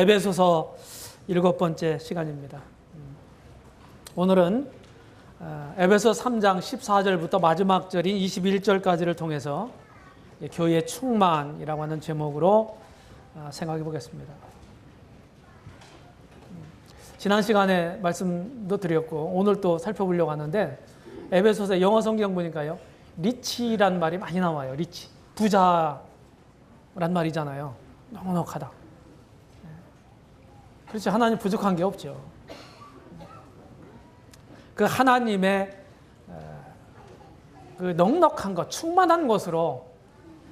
에베소서 7번째 시간입니다. 오늘은 에베소 3장 14절부터 마지막 절인 21절까지를 통해서 교회의 충만이라고 하는 제목으로 생각해 보겠습니다. 지난 시간에 말씀도 드렸고 오늘 또 살펴보려고 하는데 에베소서 영어 성경 보니까요, 리치란 말이 많이 나와요. 리치, 부자란 말이잖아요. 넉넉하다. 그렇죠. 하나님 부족한 게 없죠. 그 하나님의 그 넉넉한 것, 충만한 것으로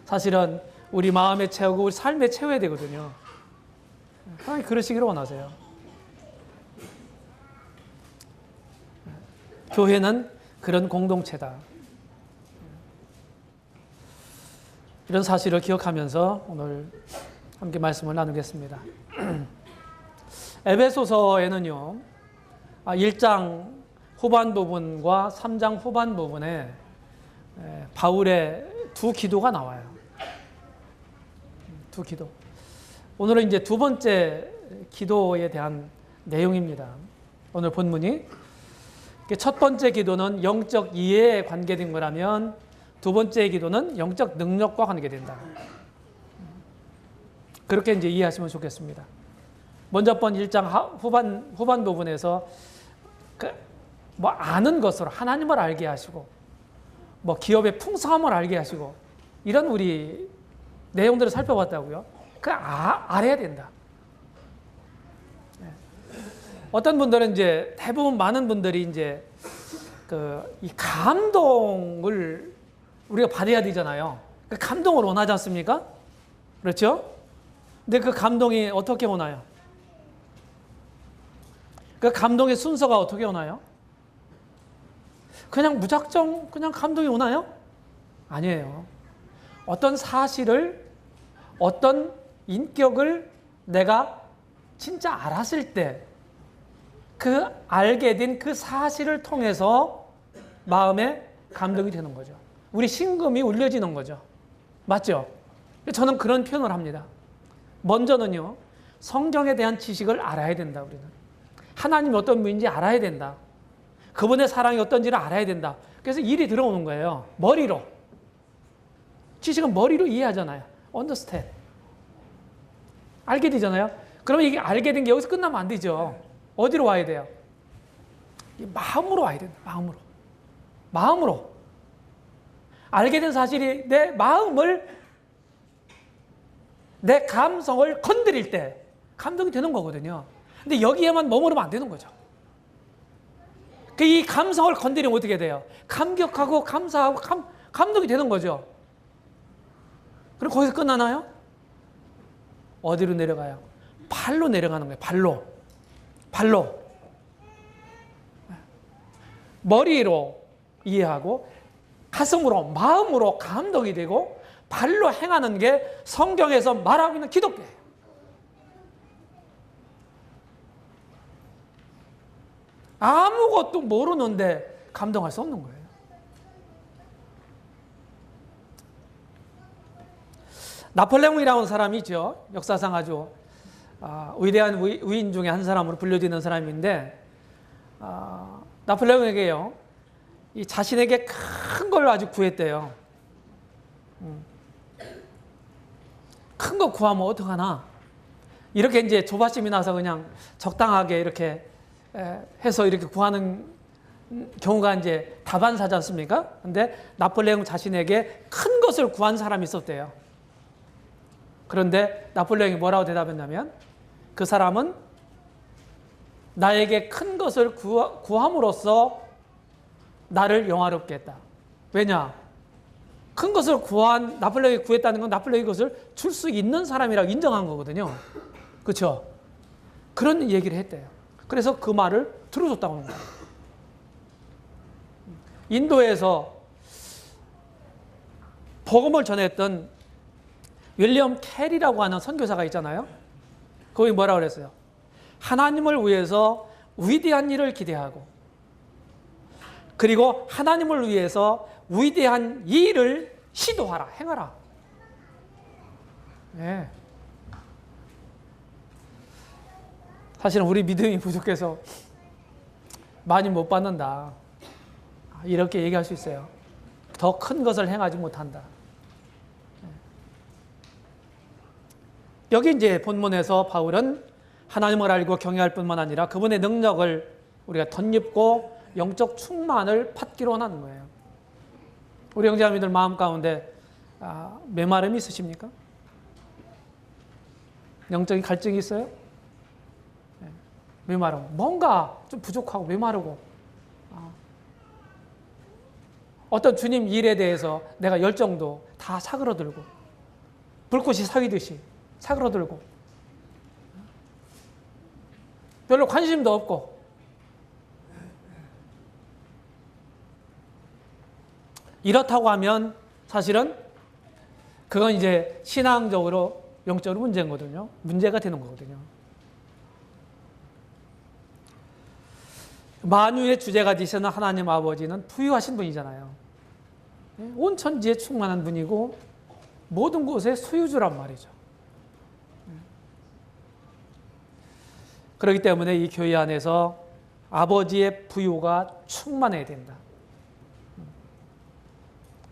사실은 우리 마음에 채우고 우리 삶에 채워야 되거든요. 하나님 그러시기를 원하세요. 교회는 그런 공동체다. 이런 사실을 기억하면서 오늘 함께 말씀을 나누겠습니다. 에베소서에는요, 1장 후반 부분과 3장 후반 부분에 바울의 두 기도가 나와요. 두 기도. 오늘은 이제 두 번째 기도에 대한 내용입니다. 오늘 본문이 첫 번째 기도는 영적 이해에 관계된 거라면 두 번째 기도는 영적 능력과 관계된다. 그렇게 이제 이해하시면 좋겠습니다. 먼저 번 1장 후반 부분에서 아는 것으로 하나님을 알게 하시고 기업의 풍성함을 알게 하시고 이런 우리 내용들을 살펴봤다고요. 알아야 된다. 어떤 분들은 이제 대부분 많은 분들이 이제 이 감동을 우리가 받아야 되잖아요. 그 감동을 원하지 않습니까? 그렇죠? 근데 그 감동이 어떻게 오나요? 그 감동의 순서가 어떻게 오나요? 그냥 무작정 그냥 감동이 오나요? 아니에요. 어떤 사실을, 어떤 인격을 내가 진짜 알았을 때 그 알게 된 그 사실을 통해서 마음에 감동이 되는 거죠. 우리 심금이 울려지는 거죠. 맞죠? 저는 그런 표현을 합니다. 먼저는요, 성경에 대한 지식을 알아야 된다. 우리는 하나님이 어떤 분인지 알아야 된다. 그분의 사랑이 어떤지를 알아야 된다. 그래서 일이 들어오는 거예요. 머리로. 지식은 머리로 이해하잖아요. understand. 알게 되잖아요. 그러면 이게 알게 된 게 여기서 끝나면 안 되죠. 어디로 와야 돼요? 마음으로 와야 된다. 마음으로. 마음으로. 알게 된 사실이 내 마음을, 내 감성을 건드릴 때 감동이 되는 거거든요. 근데 여기에만 머무르면 안 되는 거죠. 이 감성을 건드리면 어떻게 돼요? 감격하고 감사하고 감동이 되는 거죠. 그럼 거기서 끝나나요? 어디로 내려가요? 발로 내려가는 거예요. 발로. 머리로 이해하고 가슴으로, 마음으로 감동이 되고 발로 행하는 게 성경에서 말하고 있는 기독교예요. 아무것도 모르는데 감동할 수 없는 거예요. 나폴레옹이라는 사람이 있죠. 역사상 아주 위대한 위인 중에 한 사람으로 분류되는 사람인데, 나폴레옹에게요, 이 자신에게 큰 걸 아주 구했대요. 큰 거 구하면 어떡하나? 이렇게 이제 조바심이 나서 그냥 적당하게 이렇게 해서 이렇게 구하는 경우가 이제 다반사지 않습니까? 근데 나폴레옹 자신에게 큰 것을 구한 사람이 있었대요. 그런데 나폴레옹이 뭐라고 대답했냐면, 그 사람은 나에게 큰 것을 구함으로써 나를 영화롭게 했다. 왜냐? 큰 것을 나폴레옹이 구했다는 건 나폴레옹이 그것을 줄 수 있는 사람이라고 인정한 거거든요. 그렇죠? 그런 얘기를 했대요. 그래서 그 말을 들어줬다고 하는 거예요. 인도에서 복음을 전했던 윌리엄 캐리라고 하는 선교사가 있잖아요. 거기 뭐라고 그랬어요? 하나님을 위해서 위대한 일을 기대하고, 그리고 하나님을 위해서 위대한 일을 시도하라, 행하라. 네. 사실은 우리 믿음이 부족해서 많이 못 받는다. 이렇게 얘기할 수 있어요. 더 큰 것을 행하지 못한다. 여기 이제 본문에서 바울은 하나님을 알고 경외할 뿐만 아니라 그분의 능력을 우리가 덧입고 영적 충만을 받기로 원하는 거예요. 우리 형제자매들 마음 가운데 메마름이 있으십니까? 영적인 갈증이 있어요? 메마름. 뭔가 좀 부족하고 메마르고 어떤 주님 일에 대해서 내가 열정도 다 사그러들고 불꽃이 사위듯이 사그러들고 별로 관심도 없고 이렇다고 하면 사실은 그건 이제 신앙적으로 영적으로 문제인 거거든요. 문제가 되는 거거든요. 만유의 주제가 되시는 하나님 아버지는 부유하신 분이잖아요. 온 천지에 충만한 분이고 모든 곳의 소유주란 말이죠. 그렇기 때문에 이 교회 안에서 아버지의 부유가 충만해야 된다.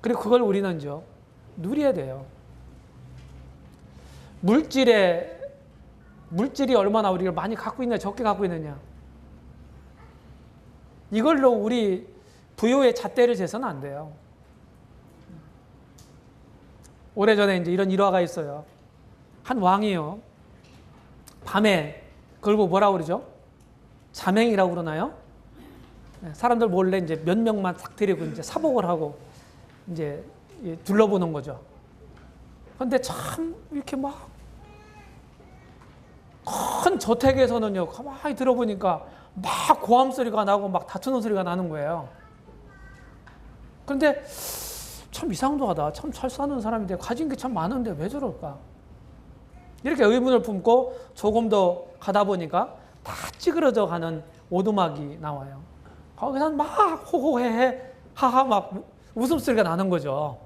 그리고 그걸 우리는 누려야 돼요. 물질이 얼마나 우리가 많이 갖고 있냐, 적게 갖고 있느냐. 이걸로 우리 부유의 잣대를 재서는 안 돼요. 오래전에 이제 이런 일화가 있어요. 한 왕이요. 밤에 그걸 뭐라고 그러죠? 자맹이라고 그러나요? 사람들 몰래 이제 몇 명만 딱 데리고 이제 사복을 하고 이제 둘러보는 거죠. 그런데 참 이렇게 막 큰 저택에서는요, 가만히 들어보니까 막 고함 소리가 나고 막 다투는 소리가 나는 거예요. 그런데 참 이상하다. 참 잘 사는 사람인데 가진 게 참 많은데 왜 저럴까? 이렇게 의문을 품고 조금 더 가다 보니까 다 찌그러져 가는 오두막이 나와요. 거기서 막 호호해해 하하 막 웃음소리가 나는 거죠.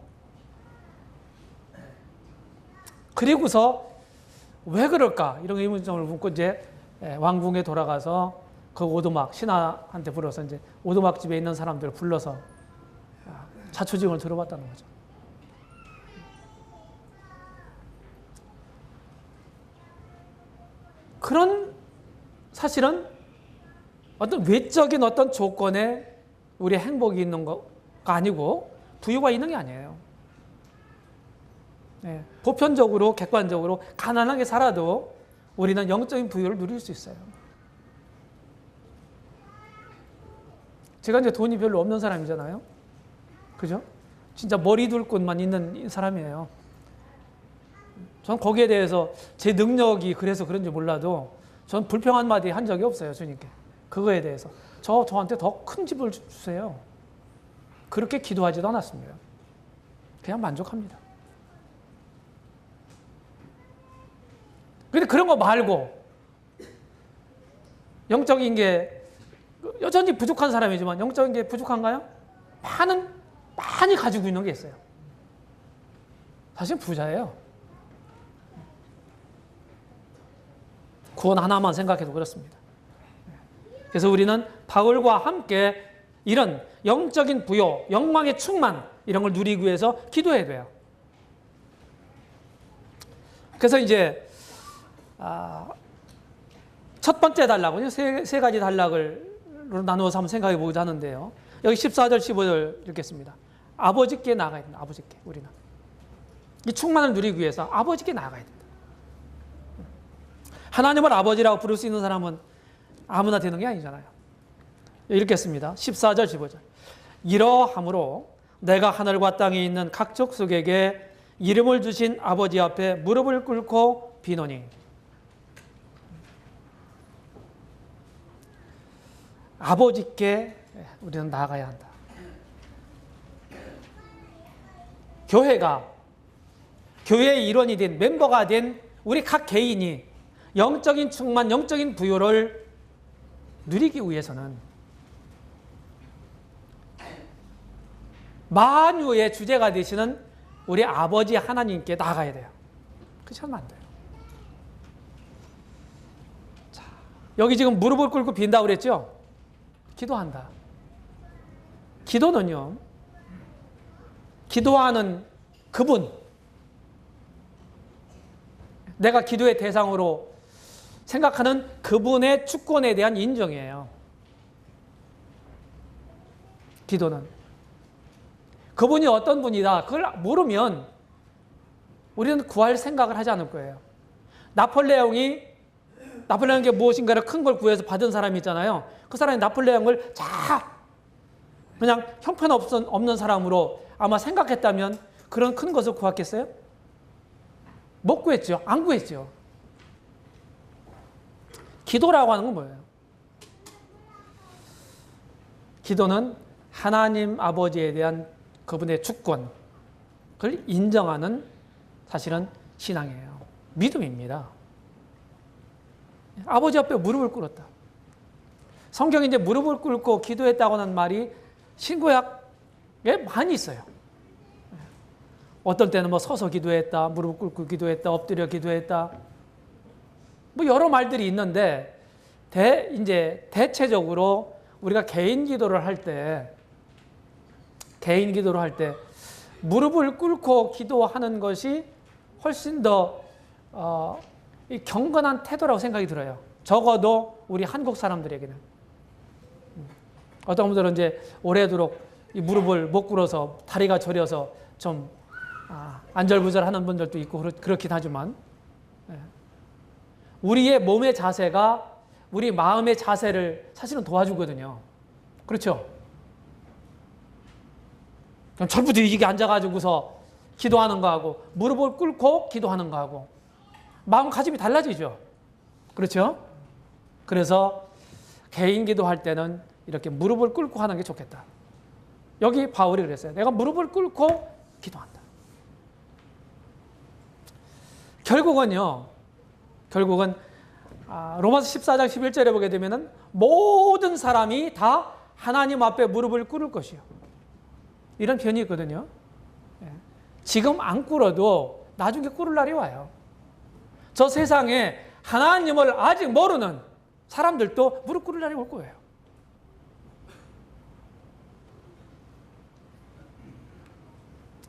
그리고서 왜 그럴까? 이런 의문점을 묻고 이제 왕궁에 돌아가서 그 오두막 신하한테 불러서 이제 오두막 집에 있는 사람들을 불러서 자초지종을 들어봤다는 거죠. 그런 사실은 어떤 외적인 어떤 조건에 우리의 행복이 있는 거가 아니고 부유가 있는 게 아니에요. 네, 보편적으로 객관적으로 가난하게 살아도 우리는 영적인 부유를 누릴 수 있어요. 제가 이제 돈이 별로 없는 사람이잖아요. 그죠? 진짜 머리 둘 곳만 있는 사람이에요. 전 거기에 대해서 제 능력이 그래서 그런지 몰라도 전 불평 한마디 한 적이 없어요, 주님께. 그거에 대해서. 저한테 더 큰 집을 주세요. 그렇게 기도하지도 않았습니다. 그냥 만족합니다. 그런데 그런 거 말고 영적인 게 여전히 부족한 사람이지만 영적인 게 부족한가요? 많이 가지고 있는 게 있어요. 사실 부자예요. 구원 하나만 생각해도 그렇습니다. 그래서 우리는 바울과 함께 이런 영적인 부요, 영광의 충만 이런 걸 누리기 위해서 기도해야 돼요. 그래서 이제 첫 번째 단락은요, 세 가지 단락을 나누어서 한번 생각해 보고자 하는데요. 여기 14절, 15절 읽겠습니다. 아버지께 나아가야 된다. 아버지께 우리는 이 충만을 누리기 위해서 아버지께 나아가야 된다. 하나님을 아버지라고 부를 수 있는 사람은 아무나 되는 게 아니잖아요. 읽겠습니다. 14절, 15절. 이러함으로 내가 하늘과 땅에 있는 각 족속에게 이름을 주신 아버지 앞에 무릎을 꿇고 비노니. 아버지께 우리는 나아가야 한다. 교회가 교회의 일원이 된 멤버가 된 우리 각 개인이 영적인 충만, 영적인 부요를 누리기 위해서는 만유의 주제가 되시는 우리 아버지 하나님께 나아가야 돼요. 그렇지 않으면 안 돼요. 자, 여기 지금 무릎을 꿇고 빈다고 그랬죠? 기도한다. 기도는요, 기도하는 그분, 내가 기도의 대상으로 생각하는 그분의 주권에 대한 인정이에요. 기도는. 그분이 어떤 분이다. 그걸 모르면 우리는 구할 생각을 하지 않을 거예요. 나폴레옹에게 무엇인가를 큰 걸 구해서 받은 사람이 있잖아요. 그 사람이 나폴레옹을 그냥 형편없는 사람으로 아마 생각했다면 그런 큰 것을 구했겠어요? 못 구했죠. 안 구했죠. 기도라고 하는 건 뭐예요? 기도는 하나님 아버지에 대한 그분의 주권, 그걸 인정하는 사실은 신앙이에요. 믿음입니다. 아버지 앞에 무릎을 꿇었다. 성경에 이제 무릎을 꿇고 기도했다고 하는 말이 신구약에 많이 있어요. 어떤 때는 뭐 서서 기도했다, 무릎 꿇고 기도했다, 엎드려 기도했다. 뭐 여러 말들이 있는데 이제 대체적으로 우리가 개인 기도를 할 때 무릎을 꿇고 기도하는 것이 훨씬 더 경건한 태도라고 생각이 들어요. 적어도 우리 한국 사람들에게는. 어떤 분들은 이제 오래도록 이 무릎을 못 꿇어서 다리가 저려서 좀 안절부절하는 분들도 있고 그렇긴 하지만, 우리의 몸의 자세가 우리 마음의 자세를 사실은 도와주거든요. 그렇죠? 그냥 절부지게 앉아가지고서 기도하는 거하고 무릎을 꿇고 기도하는 거하고 마음가짐이 달라지죠. 그렇죠? 그래서 개인 기도할 때는 이렇게 무릎을 꿇고 하는 게 좋겠다. 여기 바울이 그랬어요. 내가 무릎을 꿇고 기도한다. 결국은 로마서 14장 11절에 보게 되면은 모든 사람이 다 하나님 앞에 무릎을 꿇을 것이요. 이런 표현이 있거든요. 지금 안 꿇어도 나중에 꿇을 날이 와요. 저 세상에 하나님을 아직 모르는 사람들도 무릎 꿇을 날이 올 거예요.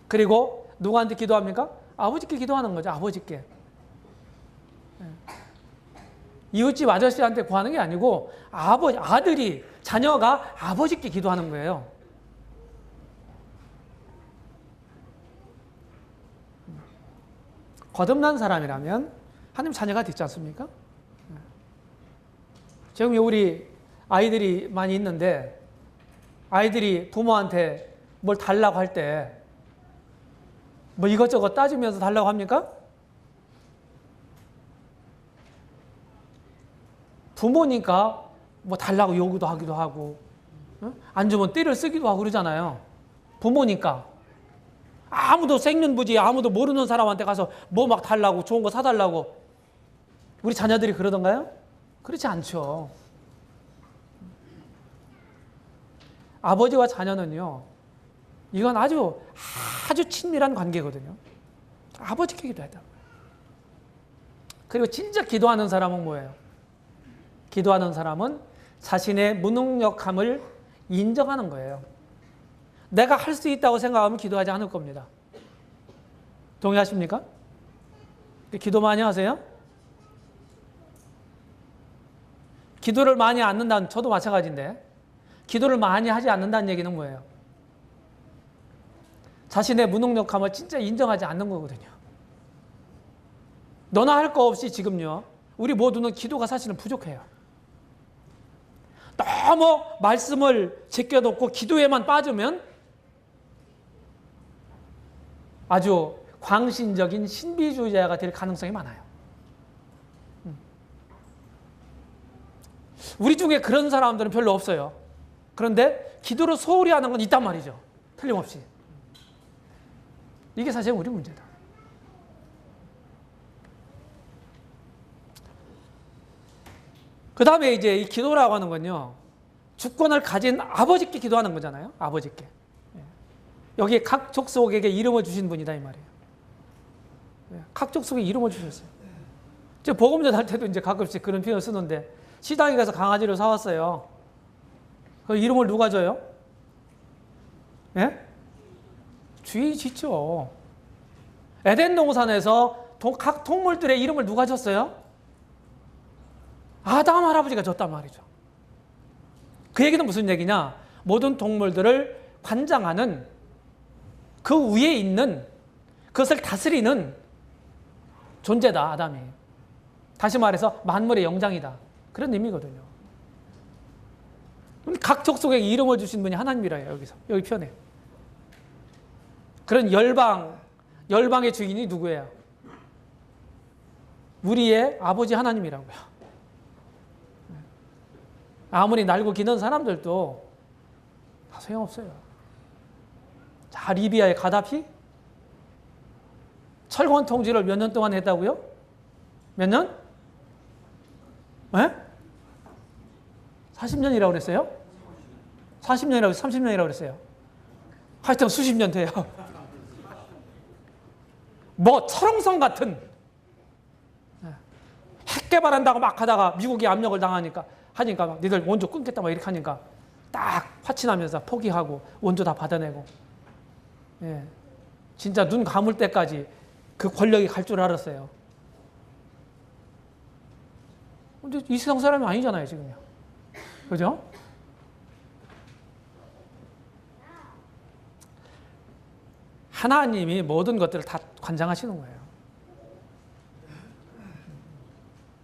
그리고 누구한테 기도합니까? 아버지께 기도하는 거죠. 아버지께. 이웃집 아저씨한테 구하는 게 아니고 자녀가 아버지께 기도하는 거예요. 거듭난 사람이라면 하나님 자녀가 됐지 않습니까? 지금 우리 아이들이 많이 있는데 아이들이 부모한테 뭘 달라고 할 때 뭐 이것저것 따지면서 달라고 합니까? 부모니까 뭐 달라고 요구도 하기도 하고, 안 주면 띠를 쓰기도 하고 그러잖아요. 부모니까. 아무도 모르는 사람한테 가서 뭐 막 달라고, 좋은 거 사달라고. 우리 자녀들이 그러던가요? 그렇지 않죠. 아버지와 자녀는요, 이건 아주 친밀한 관계거든요. 아버지께 기도했다. 그리고 진짜 기도하는 사람은 뭐예요? 기도하는 사람은 자신의 무능력함을 인정하는 거예요. 내가 할 수 있다고 생각하면 기도하지 않을 겁니다. 동의하십니까? 기도 많이 하세요? 기도를 많이 않는다는, 저도 마찬가지인데, 기도를 많이 하지 않는다는 얘기는 뭐예요? 자신의 무능력함을 진짜 인정하지 않는 거거든요. 너나 할 거 없이 지금요, 우리 모두는 기도가 사실은 부족해요. 너무 말씀을 제껴놓고 기도에만 빠지면 아주 광신적인 신비주의자가 될 가능성이 많아요. 우리 중에 그런 사람들은 별로 없어요. 그런데 기도를 소홀히 하는 건 있단 말이죠. 틀림없이. 이게 사실 우리 문제다. 그 다음에 이제 이 기도라고 하는 건요, 주권을 가진 아버지께 기도하는 거잖아요. 아버지께. 여기에 각 족속에게 이름을 주신 분이다 이 말이에요. 각 족속에 이름을 주셨어요. 복음 전할 때도 이제 가끔씩 그런 표현을 쓰는데, 시장에 가서 강아지를 사왔어요. 그 이름을 누가 줘요? 예? 주인이 짓죠. 에덴 동산에서 각 동물들의 이름을 누가 줬어요? 아담 할아버지가 줬단 말이죠. 그 얘기는 무슨 얘기냐? 모든 동물들을 관장하는 그 위에 있는 그것을 다스리는 존재다, 아담이. 다시 말해서 만물의 영장이다. 그런 의미거든요. 각 족속에게 이름을 주신 분이 하나님이라 해요, 여기 편에. 그런 열방의 주인이 누구예요? 우리의 아버지 하나님이라고요. 아무리 날고 기는 사람들도 다 소용없어요. 자, 리비아의 가다피? 철권 통치를 몇 년 동안 했다고요? 몇 년? 에? 40년이라고 그랬어요? 40년이라고 30년이라고 그랬어요. 하여튼 수십 년 돼요. 뭐 철옹성 같은 핵 개발한다고 막 하다가 미국이 압력을 당하니까 막 니들 원조 끊겠다 막 이렇게 하니까 딱 파친하면서 포기하고 원조 다 받아내고, 예, 진짜 눈 감을 때까지 그 권력이 갈 줄 알았어요. 근데 이 세상 사람이 아니잖아요, 지금요. 그죠? 하나님이 모든 것들을 다 관장하시는 거예요.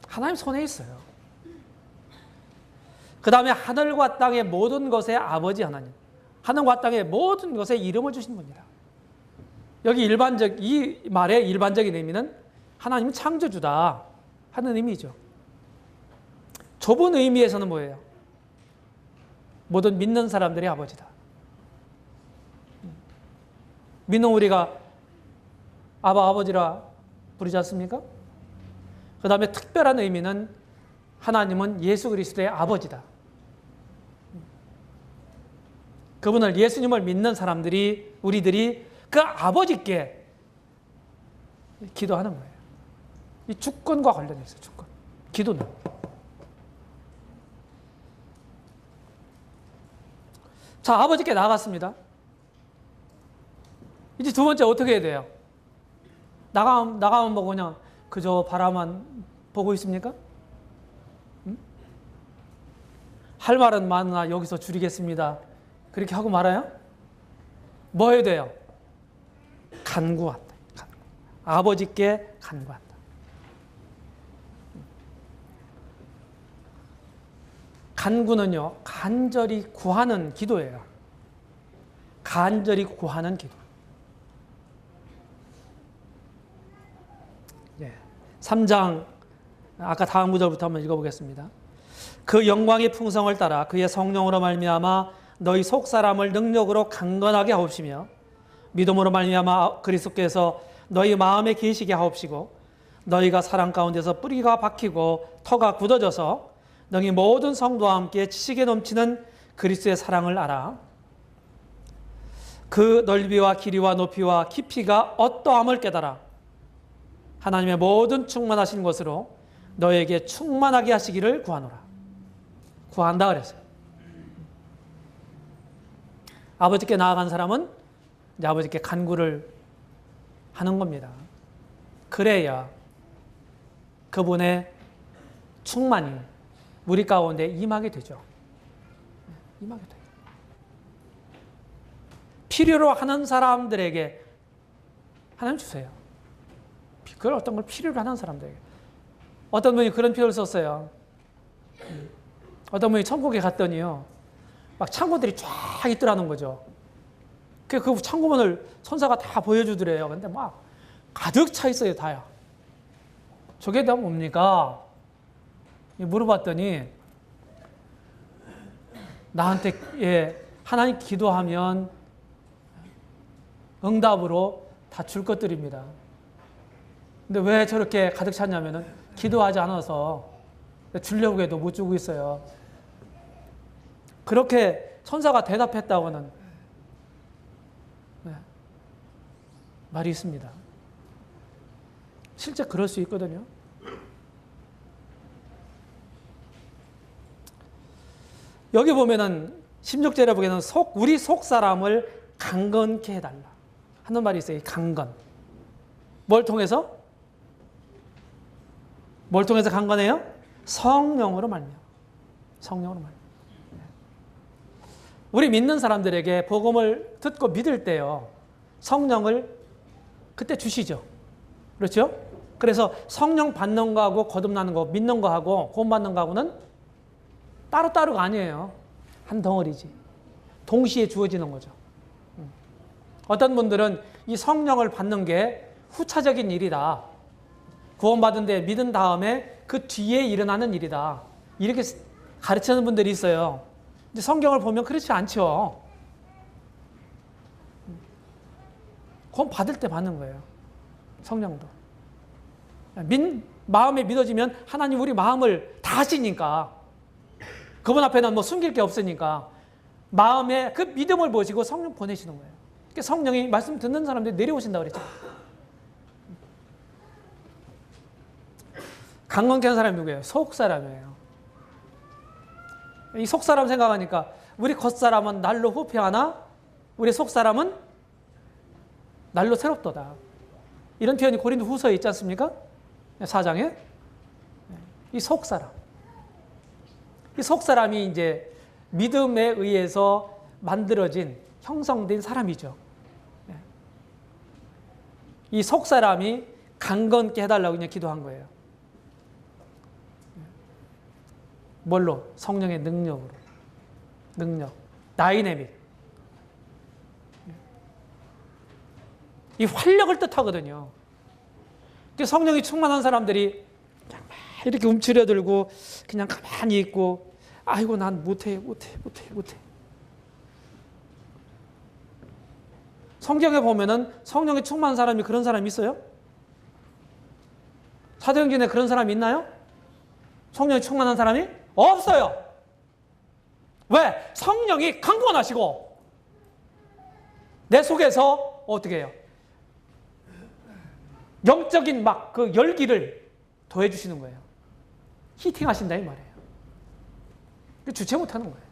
하나님 손에 있어요. 그 다음에 하늘과 땅의 모든 것의 아버지 하나님. 하늘과 땅의 모든 것에 이름을 주신 분이다. 여기 이 말의 일반적인 의미는 하나님은 창조주다 하는 의미죠. 좁은 의미에서는 뭐예요? 모든 믿는 사람들의 아버지다. 믿는 우리가 아버지라 부르지 않습니까? 그 다음에 특별한 의미는 하나님은 예수 그리스도의 아버지다. 그분을, 예수님을 믿는 사람들이, 우리들이 그 아버지께 기도하는 거예요. 이 주권과 관련해 있어요. 주권. 기도는. 자, 아버지께 나아갔습니다. 이제 두 번째 어떻게 해야 돼요? 나가면 뭐 그냥 그저 바라만 보고 있습니까? 응? 할 말은 많으나 여기서 줄이겠습니다. 그렇게 하고 말아요? 뭐 해야 돼요? 간구한다. 아버지께 간구한다. 간구는요, 간절히 구하는 기도예요. 간절히 구하는 기도. 3장 아까 다음 구절부터 한번 읽어보겠습니다. 그 영광의 풍성을 따라 그의 성령으로 말미암아 너희 속사람을 능력으로 강건하게 하옵시며 믿음으로 말미암아 그리스도께서 너희 마음에 계시게 하옵시고 너희가 사랑 가운데서 뿌리가 박히고 터가 굳어져서 너희 모든 성도와 함께 지식에 넘치는 그리스도의 사랑을 알아. 그 넓이와 길이와 높이와 깊이가 어떠함을 깨달아 하나님의 모든 충만하신 것으로 너에게 충만하게 하시기를 구하노라. 구한다 그랬어요. 아버지께 나아간 사람은 이제 아버지께 간구를 하는 겁니다. 그래야 그분의 충만이 우리 가운데 임하게 되죠. 임하게 돼요. 필요로 하는 사람들에게 하나님 주세요. 그걸 어떤 걸 필요로 하는 사람들에게. 어떤 분이 그런 표현을 썼어요. 어떤 분이 천국에 갔더니요, 막 창고들이 쫙 있더라는 거죠. 그 창고문을 천사가 다 보여주더래요. 근데 막 가득 차 있어요, 다요. 저게 다 뭡니까? 물어봤더니 나한테 하나님 기도하면 응답으로 다 줄 것들입니다. 근데 왜 저렇게 가득 찼냐면은 기도하지 않아서 주려고 해도 못 주고 있어요. 그렇게 천사가 대답했다고는 말이 있습니다. 실제 그럴 수 있거든요. 여기 보면은 16절에 보기에는 우리 속 사람을 강건케 해달라 하는 말이 있어요. 강건. 뭘 통해서? 뭘 통해서 강건해요? 성령으로 말미암아. 성령으로 말미암아. 우리 믿는 사람들에게 복음을 듣고 믿을 때요, 성령을 그때 주시죠. 그렇죠? 그래서 성령 받는 거하고 거듭나는 거, 믿는 거하고 구원 받는 거하고는 따로따로가 아니에요. 한 덩어리지. 동시에 주어지는 거죠. 어떤 분들은 이 성령을 받는 게 후차적인 일이다. 구원받은 데 믿은 다음에 그 뒤에 일어나는 일이다. 이렇게 가르치는 분들이 있어요. 근데 성경을 보면 그렇지 않죠. 구원 받을 때 받는 거예요. 성령도. 마음에 믿어지면 하나님 우리 마음을 다 하시니까, 그분 앞에는 뭐 숨길 게 없으니까 마음에 그 믿음을 보시고 성령 보내시는 거예요. 그러니까 성령이 말씀 듣는 사람들이 내려오신다고 그랬죠. 강건케 한 사람이 누구예요? 속 사람이에요. 이 속 사람 생각하니까 우리 겉 사람은 날로 후패하나 우리 속 사람은 날로 새롭도다. 이런 표현이 고린도 후서에 있지 않습니까? 4장에. 이 속 사람. 이 속 사람이 이제 믿음에 의해서 만들어진, 형성된 사람이죠. 이 속 사람이 강건케 해달라고 그냥 기도한 거예요. 뭘로? 성령의 능력으로. 능력. 다이내믹. 이 활력을 뜻하거든요. 성령이 충만한 사람들이 이렇게 움츠려들고 그냥 가만히 있고, 아이고 난 못해. 성경에 보면은 성령이 충만한 사람이 그런 사람이 있어요? 사도행전에 그런 사람이 있나요? 성령이 충만한 사람이? 없어요. 왜? 성령이 강건하시고 내 속에서 어떻게 해요? 영적인 막 그 열기를 더해 주시는 거예요. 히팅하신다 이 말이에요. 주체 못하는 거예요.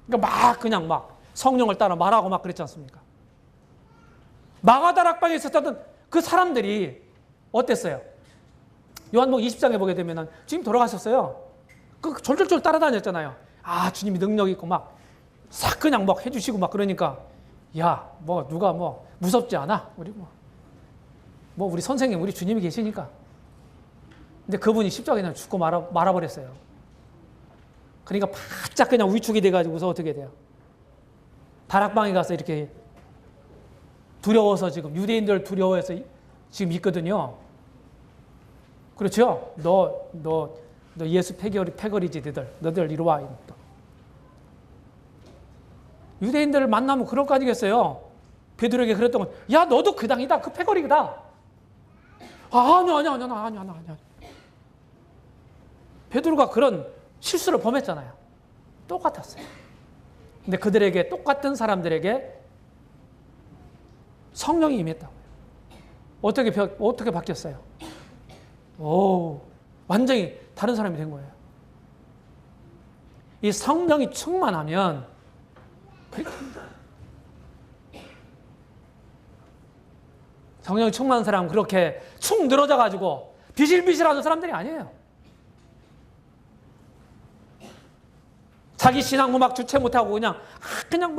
그러니까 그냥 성령을 따라 말하고 막 그랬지 않습니까? 마가다락방에 있었던 그 사람들이 어땠어요? 요한복음 20장에 보게 되면 주님 돌아가셨어요. 그 졸졸졸 따라다녔잖아요. 아, 주님이 능력이 있고 싹 그냥 해주시고 그러니까, 야, 누가 무섭지 않아? 우리 우리 선생님, 우리 주님이 계시니까. 근데 그분이 십자가에 그냥 죽고 말아버렸어요. 그러니까 바짝 그냥 위축이 돼가지고서 어떻게 돼요? 다락방에 가서 이렇게 두려워서 지금 유대인들 두려워해서 지금 있거든요. 그렇죠? 너 예수 패거리지 너들 이리 와. 유대인들을 만나면 그럴 거 아니겠어요? 베드로에게 그랬던 건, 야 너도 그 당이다, 그 패거리다. 아니야. 베드로가 그런 실수를 범했잖아요. 똑같았어요. 근데 그들에게, 똑같은 사람들에게 성령이 임했다고요. 어떻게 바뀌었어요? 완전히 다른 사람이 된 거예요. 이 성령이 충만하면 성령이 충만한 사람은 그렇게 축 늘어져가지고 비실비실하는 사람들이 아니에요. 자기 신앙도 주체 못하고 그냥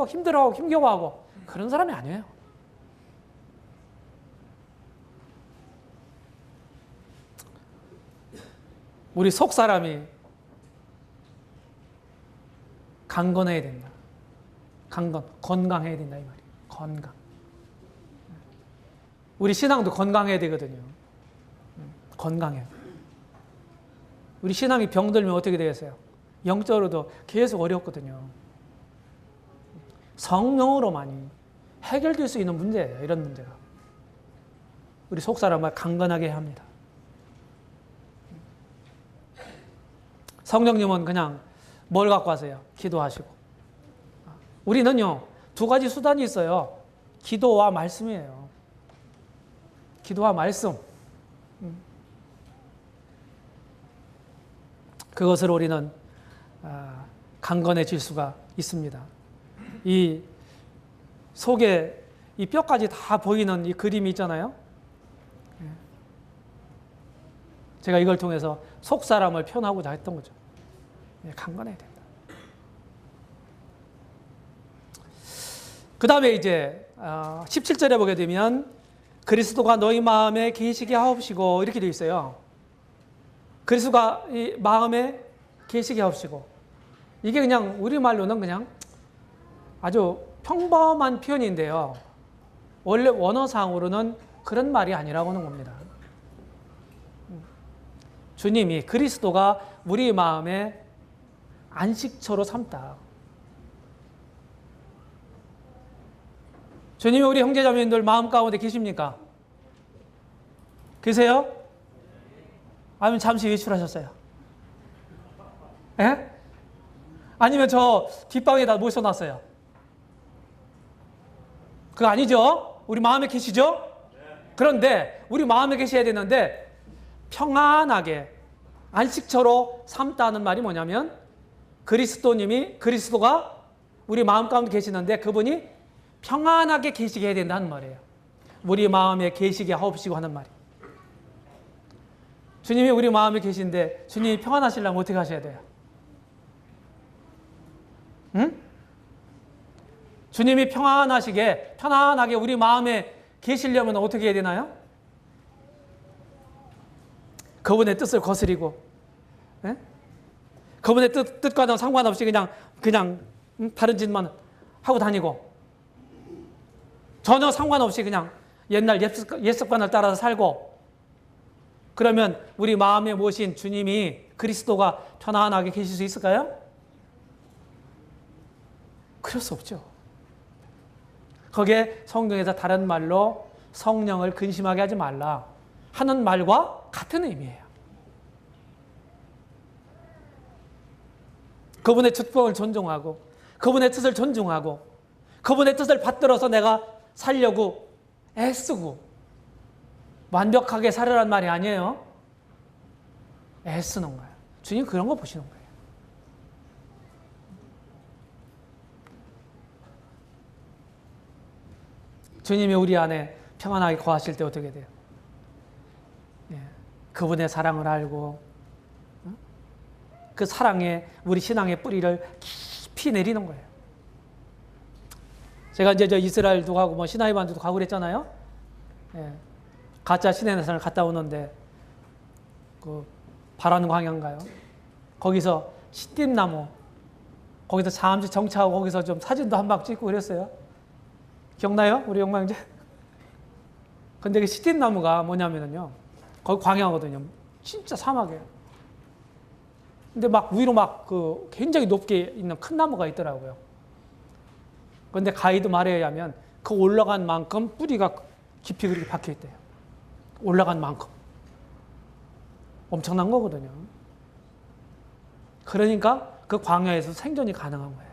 힘들어하고 힘겨워하고 그런 사람이 아니에요. 우리 속 사람이 강건해야 된다. 건강해야 된다 이 말이에요. 건강. 우리 신앙도 건강해야 되거든요. 건강해요. 우리 신앙이 병들면 어떻게 되겠어요? 영적으로도 계속 어렵거든요. 성령으로만이 해결될 수 있는 문제예요. 이런 문제가. 우리 속 사람을 강건하게 합니다. 성령님은 그냥 뭘 갖고 하세요? 기도하시고. 우리는요, 두 가지 수단이 있어요. 기도와 말씀이에요. 기도와 말씀. 그것을 우리는 강건해질 수가 있습니다. 이 속에 이 뼈까지 다 보이는 이 그림이 있잖아요. 제가 이걸 통해서 속 사람을 표현하고자 했던 거죠. 강건해야 된다. 그 다음에 이제 17절에 보게 되면 그리스도가 너희 마음에 계시게 하옵시고 이렇게 되어 있어요. 그리스도가 이 마음에 계시게 하옵시고, 이게 그냥 우리말로는 그냥 아주 평범한 표현인데요. 원래 원어상으로는 그런 말이 아니라고 하는 겁니다. 주님이 그리스도가 우리 마음에 안식처로 삼다. 주님이 우리 형제자매님들 마음 가운데 계십니까? 계세요? 아니면 잠시 외출하셨어요? 예? 아니면 저 뒷방에다 모셔놨어요? 그거 아니죠? 우리 마음에 계시죠? 그런데 우리 마음에 계셔야 되는데 평안하게 안식처로 삼다는 말이 뭐냐면 그리스도가 우리 마음 가운데 계시는데 그분이 평안하게 계시게 해야 된다는 말이에요. 우리 마음에 계시게 하옵시고 하는 말이. 주님이 우리 마음에 계신데 주님이 평안하시려면 어떻게 하셔야 돼요? 응? 주님이 편안하게 우리 마음에 계시려면 어떻게 해야 되나요? 그분의 뜻을 거스리고, 예? 그분의 뜻과는 상관없이 그냥 다른 짓만 하고 다니고, 전혀 상관없이 그냥 옛날 옛 습관을 따라서 살고, 그러면 우리 마음에 모신 주님이 그리스도가 편안하게 계실 수 있을까요? 그럴 수 없죠. 거기에 성경에서 다른 말로 성령을 근심하게 하지 말라 하는 말과 같은 의미예요. 그분의 축복을 존중하고 그분의 뜻을 존중하고 그분의 뜻을 받들어서 내가 살려고 애쓰고 완벽하게 살으란 말이 아니에요. 애쓰는 거예요. 주님 그런 거 보시는 거예요. 주님이 우리 안에 평안하게 거하실 때 어떻게 돼요? 그분의 사랑을 알고 그 사랑에 우리 신앙의 뿌리를 깊이 내리는 거예요. 제가 이제 저 이스라엘도 가고 뭐 시나이 반도도 가고 그랬잖아요. 가짜 시내 나선을 갔다 오는데 그 바라는 광야인가요? 거기서 시띠나무 거기서 잠시 정차하고 거기서 좀 사진도 한 방 찍고 그랬어요. 기억나요? 우리 영광제? 근데 그 시띠나무가 뭐냐면요. 거기 광야거든요. 진짜 사막이에요. 근데 막 위로 막 그 굉장히 높게 있는 큰 나무가 있더라고요. 그런데 가이드 말에 의하면 그 올라간 만큼 뿌리가 깊이 그렇게 박혀 있대요. 올라간 만큼. 엄청난 거거든요. 그러니까 그 광야에서 생존이 가능한 거예요.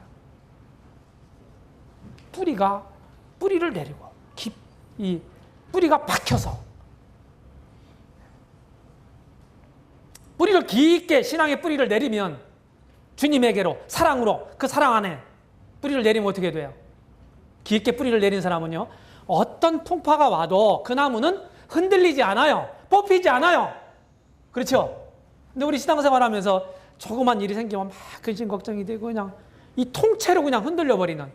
뿌리를 내리고 이 뿌리가 박혀서 뿌리를 깊게 신앙의 뿌리를 내리면 주님에게로 사랑으로 그 사랑 안에 뿌리를 내리면 어떻게 돼요? 깊게 뿌리를 내린 사람은요 어떤 풍파가 와도 그 나무는 흔들리지 않아요. 뽑히지 않아요. 그렇죠? 근데 우리 신앙생활하면서 조그만 일이 생기면 막 근심 걱정이 되고 그냥 이 통째로 그냥 흔들려버리는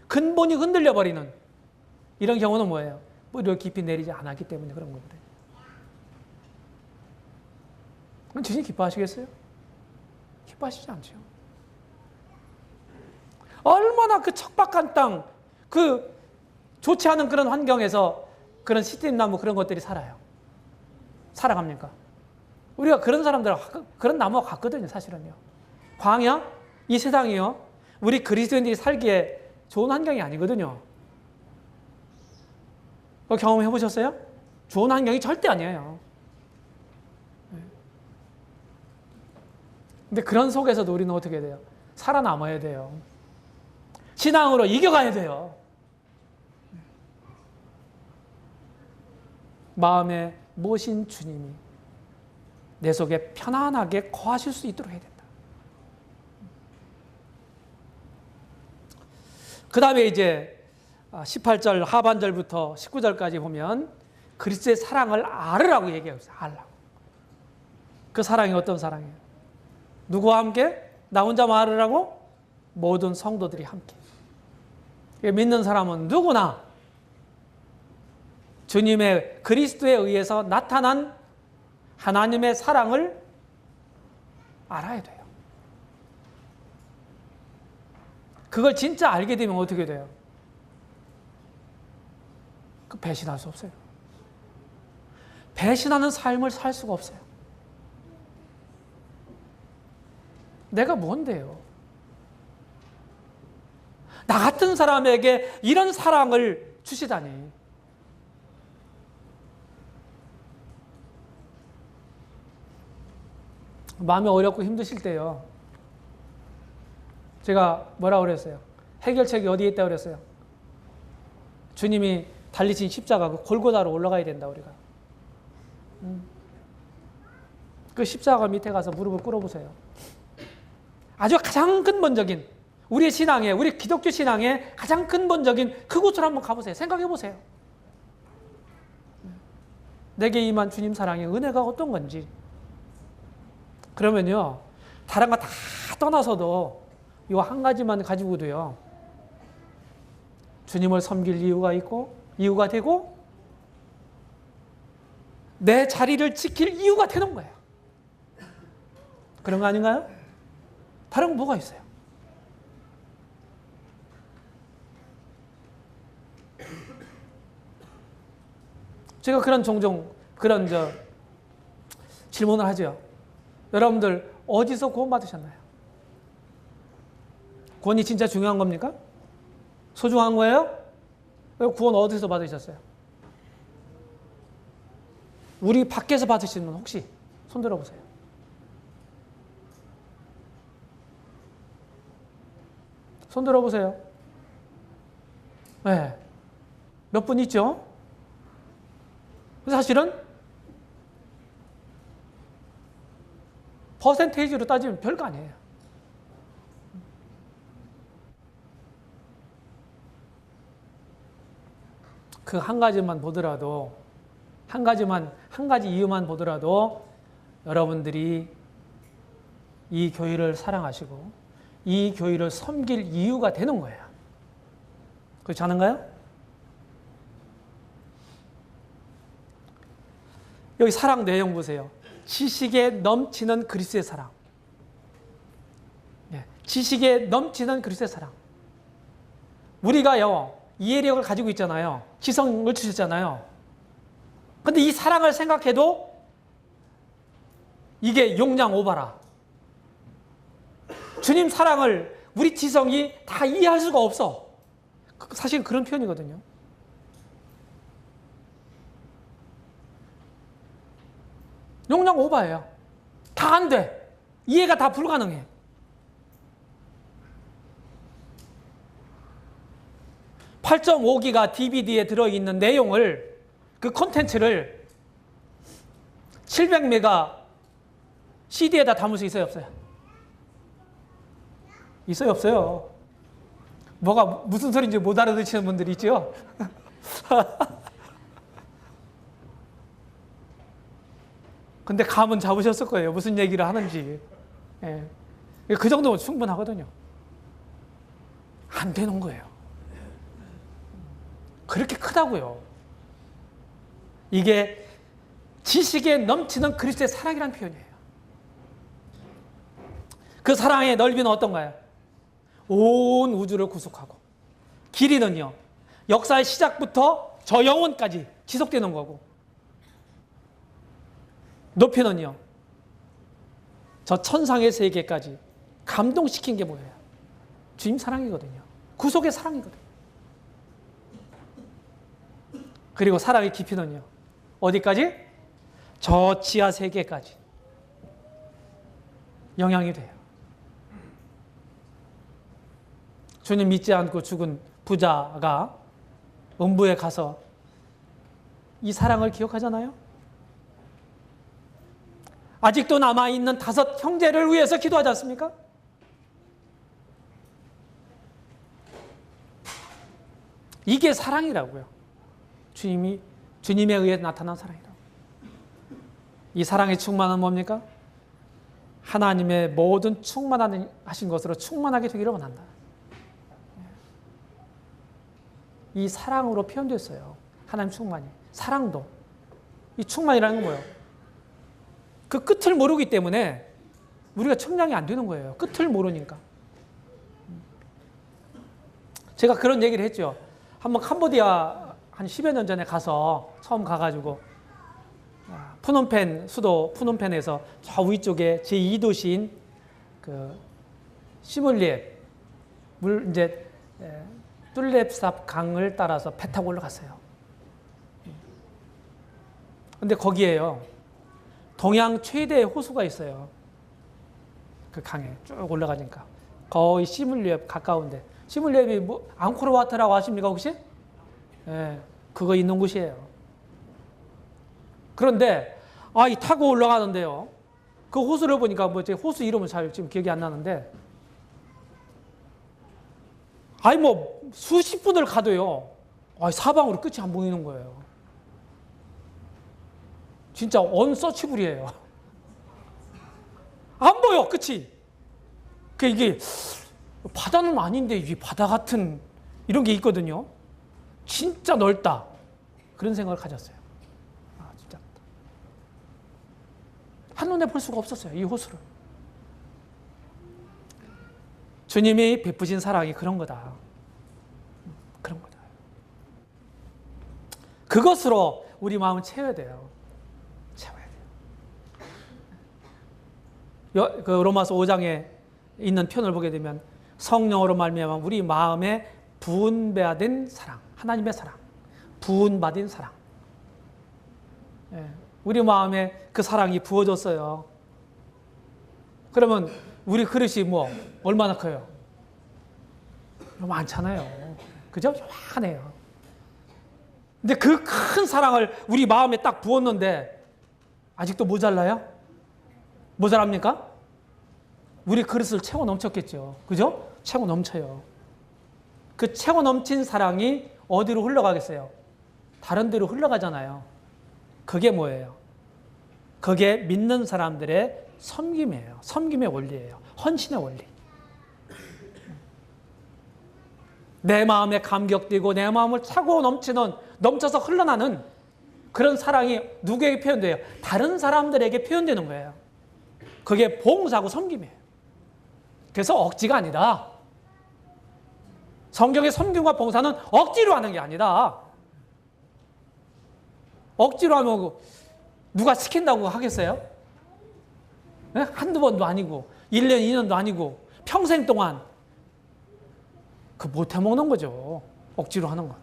근본이 흔들려버리는 이런 경우는 뭐예요? 뿌리를 깊이 내리지 않았기 때문에 그런 거거든요. 그럼 주님 기뻐하시겠어요? 기뻐하시지 않죠. 얼마나 그 척박한 땅, 그 좋지 않은 그런 환경에서 그런 시띠나무 그런 것들이 살아갑니까? 우리가 그런 사람들, 그런 나무가 같거든요, 사실은요. 광야, 이 세상이요. 우리 그리스도인들이 살기에 좋은 환경이 아니거든요. 그거 경험해 보셨어요? 좋은 환경이 절대 아니에요. 근데 그런 속에서도 우리는 어떻게 돼요? 살아남아야 돼요. 신앙으로 이겨가야 돼요. 마음에 모신 주님이 내 속에 편안하게 거하실 수 있도록 해야 된다. 그 다음에 이제 18절 하반절부터 19절까지 보면 그리스도의 사랑을 알으라고 얘기하고 있어요. 알라고. 그 사랑이 어떤 사랑이에요? 누구와 함께? 나 혼자만 알으라고? 모든 성도들이 함께. 믿는 사람은 누구나 주님의 그리스도에 의해서 나타난 하나님의 사랑을 알아야 돼요. 그걸 진짜 알게 되면 어떻게 돼요? 그 배신할 수 없어요. 배신하는 삶을 살 수가 없어요. 내가 뭔데요? 나 같은 사람에게 이런 사랑을 주시다니. 마음이 어렵고 힘드실 때요. 제가 뭐라고 그랬어요? 해결책이 어디에 있다고 그랬어요? 주님이 달리신 십자가 그 골고다로 올라가야 된다 우리가. 그 십자가 밑에 가서 무릎을 꿇어보세요. 아주 가장 근본적인 우리의 신앙에, 우리 기독교 신앙의 가장 근본적인 그곳으로 한번 가보세요. 생각해 보세요. 내게 임한 주님 사랑의 은혜가 어떤 건지. 그러면요, 다른 거 다 떠나서도 이 한 가지만 가지고도요, 주님을 섬길 이유가 있고, 이유가 되고, 내 자리를 지킬 이유가 되는 거예요. 그런 거 아닌가요? 다른 거 뭐가 있어요? 제가 종종 그런 질문을 하죠. 여러분들 어디서 구원 받으셨나요? 구원이 진짜 중요한 겁니까? 소중한 거예요? 구원 어디서 받으셨어요? 우리 밖에서 받으시는 분 혹시 손 들어보세요. 손 들어보세요. 네. 몇 분 있죠? 사실은 퍼센테이지로 따지면 별거 아니에요. 그 한 가지만 보더라도, 한 가지 이유만 보더라도 여러분들이 이 교회를 사랑하시고 이 교회를 섬길 이유가 되는 거예요. 그렇지 않은가요? 여기 사랑 내용 보세요. 지식에 넘치는 그리스도의 사랑. 지식에 넘치는 그리스도의 사랑. 우리가요, 이해력을 가지고 있잖아요. 지성을 주셨잖아요. 근데 이 사랑을 생각해도 이게 용량 오바라. 주님 사랑을 우리 지성이 다 이해할 수가 없어. 사실 그런 표현이거든요. 용량 오바예요. 다 안 돼. 이해가 다 불가능해. (8.5기가) DVD에 들어있는 내용을, 그 콘텐츠를 700메가 CD에다 담을 수 있어요, 없어요? 있어요, 없어요? 뭐가 무슨 소리인지 못 알아듣시는 분들이 있죠? 근데 감은 잡으셨을 거예요. 무슨 얘기를 하는지. 예. 그 정도면 충분하거든요. 안 되는 거예요. 그렇게 크다고요. 이게 지식에 넘치는 그리스도의 사랑이라는 표현이에요. 그 사랑의 넓이는 어떤가요? 온 우주를 구속하고, 길이는요, 역사의 시작부터 저 영원까지 지속되는 거고, 높이는요, 저 천상의 세계까지 감동시킨 게 뭐예요? 주님 사랑이거든요. 구속의 사랑이거든요. 그리고 사랑의 깊이는요, 어디까지? 저 지하 세계까지 영향이 돼요. 주님 믿지 않고 죽은 부자가 음부에 가서 이 사랑을 기억하잖아요. 아직도 남아있는 5 형제를 위해서 기도하지 않습니까? 이게 사랑이라고요. 주님에 의해 나타난 사랑이라고. 이 사랑의 충만은 뭡니까? 하나님의 모든 충만하신 것으로 충만하게 되기를 원한다. 이 사랑으로 표현됐어요. 하나님 충만이. 사랑도. 이 충만이라는 건 뭐예요? 그 끝을 모르기 때문에 우리가 측량이 안 되는 거예요. 끝을 모르니까. 제가 그런 얘기를 했죠. 한번 캄보디아 한 10여 년 전에 가서 처음 가가지고 푸놈펜 수도 푸놈펜에서 저 위쪽에 제2도시인 그 시물리에 물 이제 뚫렙삽 강을 따라서 배 타고 올라갔어요. 근데 거기에요. 동양 최대의 호수가 있어요. 그 강에 쭉 올라가니까 거의 시물리에 가까운데 시물리에 뭐 앙코르와트라고 아십니까 혹시? 예, 그거 있는 곳이에요. 그런데 이 타고 올라가는데요. 그 호수를 보니까 뭐 제 호수 이름은 잘 지금 기억이 안 나는데 뭐 수십 분을 가도요. 사방으로 끝이 안 보이는 거예요. 진짜 언서치블이에요. 안 보여 끝이. 이게 바다는 아닌데 이게 바다 같은 이런 게 있거든요. 진짜 넓다. 그런 생각을 가졌어요. 진짜 한눈에 볼 수가 없었어요. 이 호수를. 주님이 베푸신 사랑이 그런 거다. 그런 거다. 그것으로 우리 마음을 채워야 돼요. 채워야 돼요. 그 로마서 5장에 있는 편을 보게 되면 성령으로 말미암아 우리 마음에 부은받은 사랑, 하나님의 사랑, 부은받은 사랑. 우리 마음에 그 사랑이 부어졌어요. 그러면 우리 그릇이 뭐 얼마나 커요? 많잖아요. 그죠? 요만해요. 근데 그 큰 사랑을 우리 마음에 딱 부었는데 아직도 모자라요? 모자랍니까? 우리 그릇을 채워 넘쳤겠죠. 그죠? 채워 넘쳐요. 그 채워 넘친 사랑이 어디로 흘러가겠어요? 다른 데로 흘러가잖아요. 그게 뭐예요? 그게 믿는 사람들의 섬김이에요. 섬김의 원리예요. 헌신의 원리. 내 마음에 감격되고 내 마음을 차고 넘쳐서 흘러나는 그런 사랑이 누구에게 표현돼요? 다른 사람들에게 표현되는 거예요. 그게 봉사하고 섬김이에요. 그래서 억지가 아니다. 성경의 섬김과 봉사는 억지로 하는 게 아니다. 억지로 하면 누가 시킨다고 하겠어요? 한두 번도 아니고 1년, 2년도 아니고 평생 동안 그 못 해먹는 거죠. 억지로 하는 건.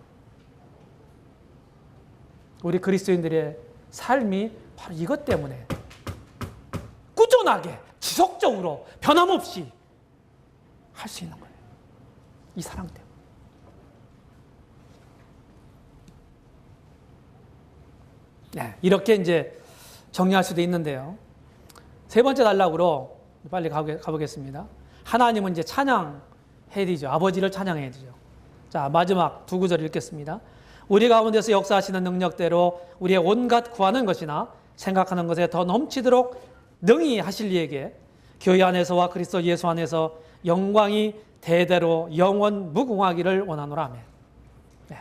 우리 그리스도인들의 삶이 바로 이것 때문에 꾸준하게 지속적으로 변함없이 할 수 있는 거예요. 이 사랑 때문에. 네, 이렇게 이제 정리할 수도 있는데요. 세 번째 단락으로 빨리 가보겠습니다. 하나님은 이제 찬양해야 되죠. 아버지를 찬양해야 되죠. 자, 마지막 두 구절 읽겠습니다. 우리 가운데서 역사하시는 능력대로 우리의 온갖 구하는 것이나 생각하는 것에 더 넘치도록 능히 하실 이에게 교회 안에서와 그리스도 예수 안에서 영광이 대대로 영원 무궁하기를 원하노라. 아멘. 네.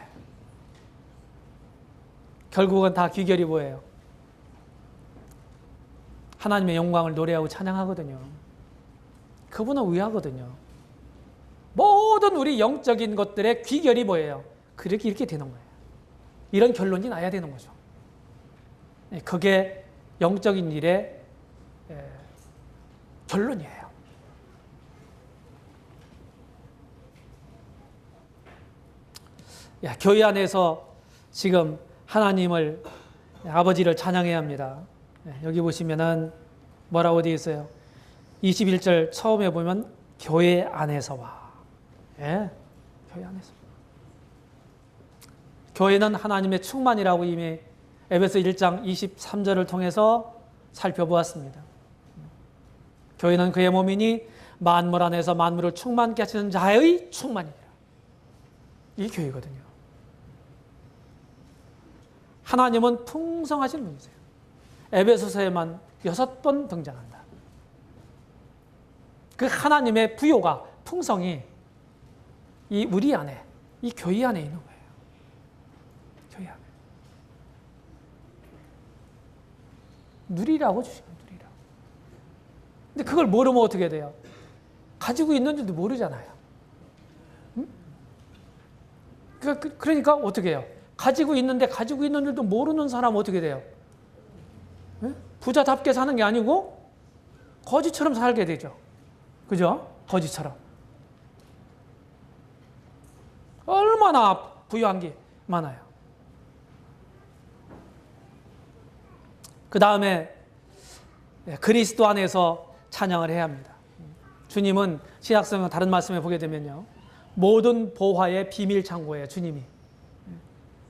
결국은 다 귀결이 뭐예요? 하나님의 영광을 노래하고 찬양하거든요. 그분은 위하거든요. 모든 우리 영적인 것들의 귀결이 뭐예요? 이렇게 되는 거예요. 이런 결론이 나야 되는 거죠. 그게 영적인 일의 결론이에요. 교회 안에서 지금 하나님을 아버지를 찬양해야 합니다. 여기 보시면은 뭐라고 되어 있어요? 21절 처음에 보면 교회 안에서와. 교회 안에서. 교회는 하나님의 충만이라고 이미 에베소 1장 23절을 통해서 살펴보았습니다. 교회는 그의 몸이니 만물 안에서 만물을 충만케 하시는 자의 충만이니라. 이 교회거든요. 하나님은 풍성하신 분이세요. 에베소서에만 6번 등장한다. 그 하나님의 부요가, 풍성이 이 우리 안에, 이 교회 안에 있는 거예요. 교회 안에. 누리라고 주신 거예요. 누리라고. 근데 그걸 모르면 어떻게 돼요? 가지고 있는 줄도 모르잖아요. 응? 그러니까 어떻게 해요? 가지고 있는데 가지고 있는 줄도 모르는 사람은 어떻게 돼요? 응? 부자답게 사는 게 아니고 거지처럼 살게 되죠. 그죠? 거지처럼. 얼마나 부유한 게 많아요. 그 다음에 그리스도 안에서 찬양을 해야 합니다. 주님은 신약성경 다른 말씀에 보게 되면요, 모든 보화의 비밀 창고예요. 주님이.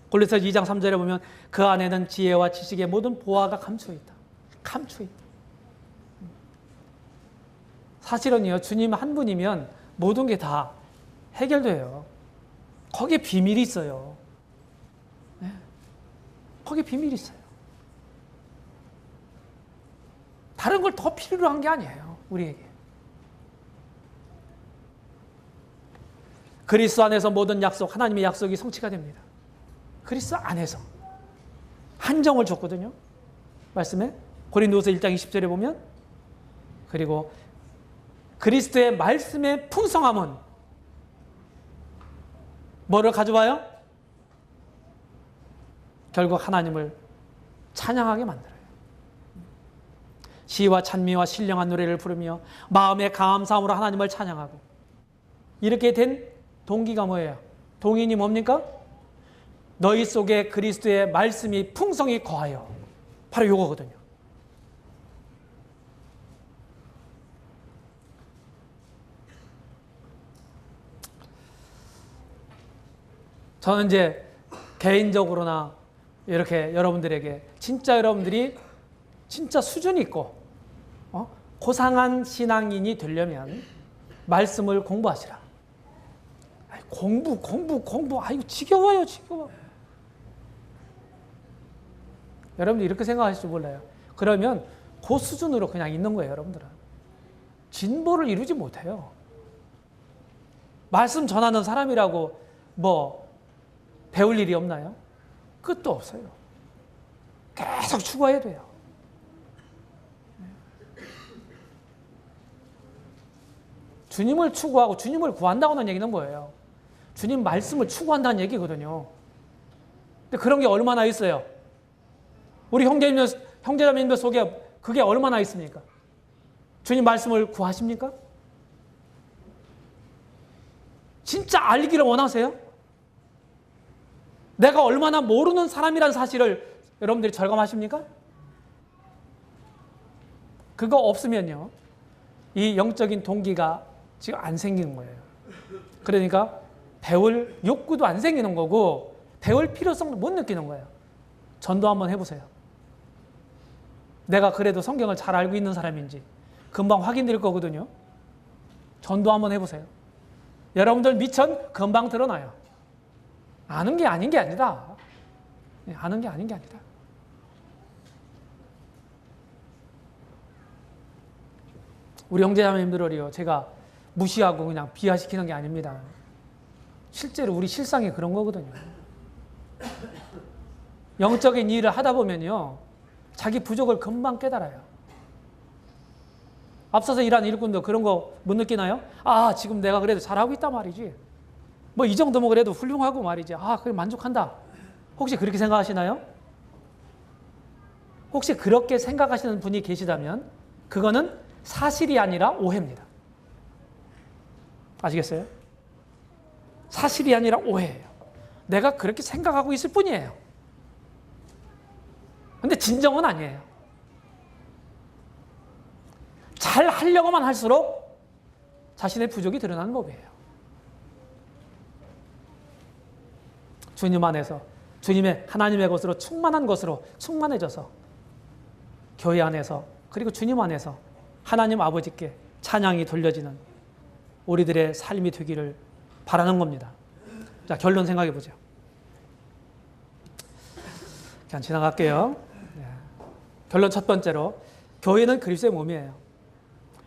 골로새서 2장 3절에 보면 그 안에는 지혜와 지식의 모든 보화가 감춰 있다. 감춰 있다. 사실은요, 주님 한 분이면 모든 게 다 해결돼요. 거기에 비밀이 있어요. 네. 거기에 비밀이 있어요. 다른 걸 더 필요로 한 게 아니에요, 우리에게. 그리스도 안에서 모든 약속, 하나님의 약속이 성취가 됩니다. 그리스도 안에서. 한정을 줬거든요. 말씀에 고린도서 1장 20절에 보면, 그리고 그리스도의 말씀의 풍성함은 뭐를 가져와요? 결국 하나님을 찬양하게 만들어요. 시와 찬미와 신령한 노래를 부르며 마음의 감사함으로 하나님을 찬양하고, 이렇게 된 동기가 뭐예요? 동인이 뭡니까? 너희 속에 그리스도의 말씀이 풍성히 거하여. 바로 요거거든요. 저는 이제 개인적으로나 이렇게 여러분들에게 진짜 여러분들이 진짜 수준 있고 고상한 신앙인이 되려면 말씀을 공부하시라. 공부. 아이고, 지겨워요, 지겨워. 여러분들 이렇게 생각하실 줄 몰라요. 그러면 그 수준으로 그냥 있는 거예요, 여러분들은. 진보를 이루지 못해요. 말씀 전하는 사람이라고 뭐 배울 일이 없나요? 끝도 없어요. 계속 추구해야 돼요. 주님을 추구하고 주님을 구한다고는 얘기는 뭐예요? 주님 말씀을 추구한다는 얘기거든요. 근데 그런 게 얼마나 있어요? 우리 형제자매님들 속에 그게 얼마나 있습니까? 주님 말씀을 구하십니까? 진짜 알기를 원하세요? 내가 얼마나 모르는 사람이라는 사실을 여러분들이 절감하십니까? 그거 없으면요, 이 영적인 동기가 지금 안 생기는 거예요. 그러니까 배울 욕구도 안 생기는 거고 배울 필요성도 못 느끼는 거예요. 전도 한번 해보세요. 내가 그래도 성경을 잘 알고 있는 사람인지 금방 확인될 거거든요. 전도 한번 해보세요. 여러분들 미천 금방 드러나요. 아는 게 아닌 게 아니다. 아는 게 아닌 게 아니다. 우리 형제자매님들을요, 제가 무시하고 그냥 비하시키는 게 아닙니다. 실제로 우리 실상이 그런 거거든요. 영적인 일을 하다 보면요, 자기 부족을 금방 깨달아요. 앞서서 일하는 일꾼도 그런 거 못 느끼나요? 아, 지금 내가 그래도 잘하고 있단 말이지. 뭐 이 정도면 그래도 훌륭하고 말이지. 아, 그래 만족한다. 혹시 그렇게 생각하시나요? 혹시 그렇게 생각하시는 분이 계시다면 그거는 사실이 아니라 오해입니다. 아시겠어요? 사실이 아니라 오해예요. 내가 그렇게 생각하고 있을 뿐이에요. 근데 진정은 아니에요. 잘 하려고만 할수록 자신의 부족이 드러나는 법이에요. 주님 안에서, 주님의 하나님의 것으로 충만한 것으로 충만해져서 교회 안에서, 그리고 주님 안에서 하나님 아버지께 찬양이 돌려지는 우리들의 삶이 되기를 바라는 겁니다. 자, 결론 생각해 보죠. 그냥 지나갈게요. 결론 첫 번째로 교회는 그리스도의 몸이에요.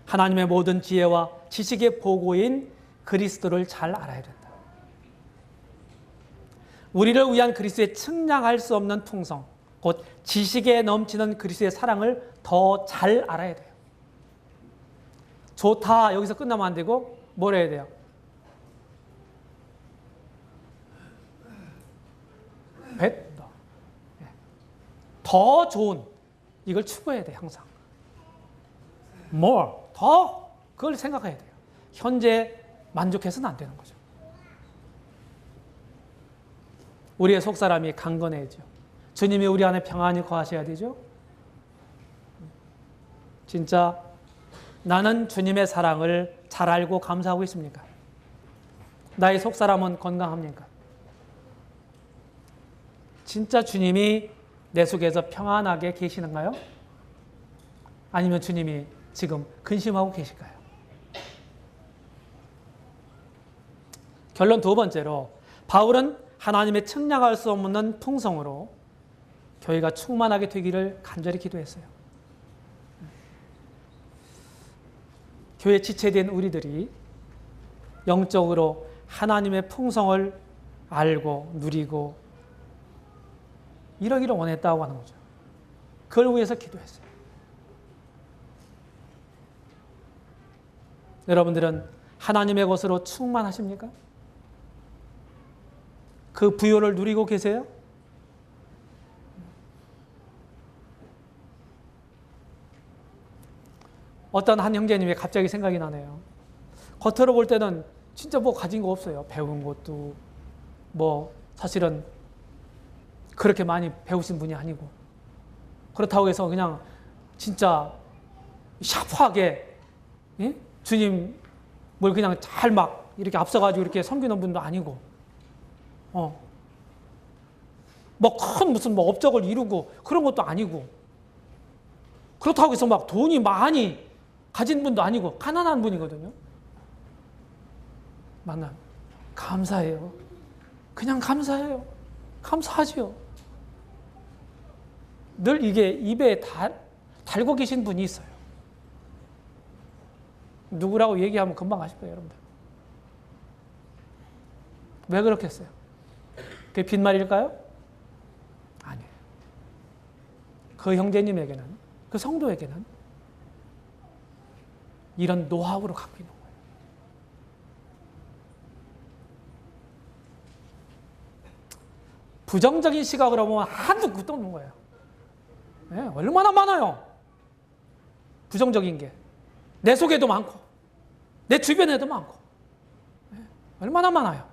하나님의 모든 지혜와 지식의 보고인 그리스도를 잘 알아야 된다. 우리를 위한 그리스도의 측량할 수 없는 풍성, 곧 지식에 넘치는 그리스도의 사랑을 더 잘 알아야 돼요. 좋다 여기서 끝나면 안 되고 뭘 해야 돼요? 더 좋은 이걸 추구해야 돼요. 항상 more 더 그걸 생각해야 돼요. 현재 만족해서는 안 되는 거죠. 우리의 속사람이 강건해야죠. 주님이 우리 안에 평안히 거하셔야 되죠. 진짜 나는 주님의 사랑을 잘 알고 감사하고 있습니까? 나의 속사람은 건강합니까? 진짜 주님이 내 속에서 평안하게 계시는가요? 아니면 주님이 지금 근심하고 계실까요? 결론 두 번째로 바울은 하나님의 측량할 수 없는 풍성으로 교회가 충만하게 되기를 간절히 기도했어요. 교회 지체된 우리들이 영적으로 하나님의 풍성을 알고 누리고 이러기를 원했다고 하는 거죠. 그걸 위해서 기도했어요. 여러분들은 하나님의 것으로 충만하십니까? 그 부요를 누리고 계세요? 어떤 한 형제님이 갑자기 생각이 나네요. 겉으로 볼 때는 진짜 뭐 가진 거 없어요. 배운 것도 뭐 사실은 그렇게 많이 배우신 분이 아니고 그렇다고 해서 그냥 진짜 샤프하게 주님 뭘 그냥 잘 막 이렇게 앞서가지고 이렇게 섬기는 분도 아니고 뭐 큰 무슨 뭐 업적을 이루고 그런 것도 아니고 그렇다고 해서 막 돈이 많이 가진 분도 아니고 가난한 분이거든요. 만나 감사해요. 그냥 감사해요. 감사하지요. 늘 이게 입에 달고 계신 분이 있어요. 누구라고 얘기하면 금방 아실 거예요, 여러분들. 왜 그렇겠어요? 그게 빈말일까요? 아니에요. 그 형제님에게는, 그 성도에게는 이런 노하우로 갖고 있는 거예요. 부정적인 시각으로 보면 한두 끝도 없는 거예요. 네, 얼마나 많아요. 부정적인 게. 내 속에도 많고 내 주변에도 많고 네, 얼마나 많아요.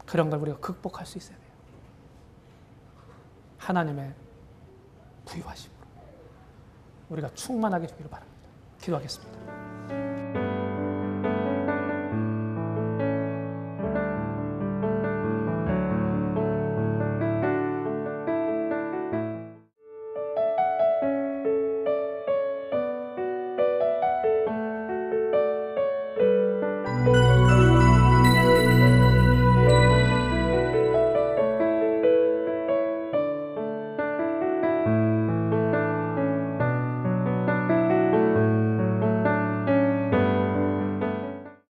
그런 걸 우리가 극복할 수 있어야 돼요. 하나님의 부유하심으로 우리가 충만하게 되기를 바랍니다. 기도하겠습니다.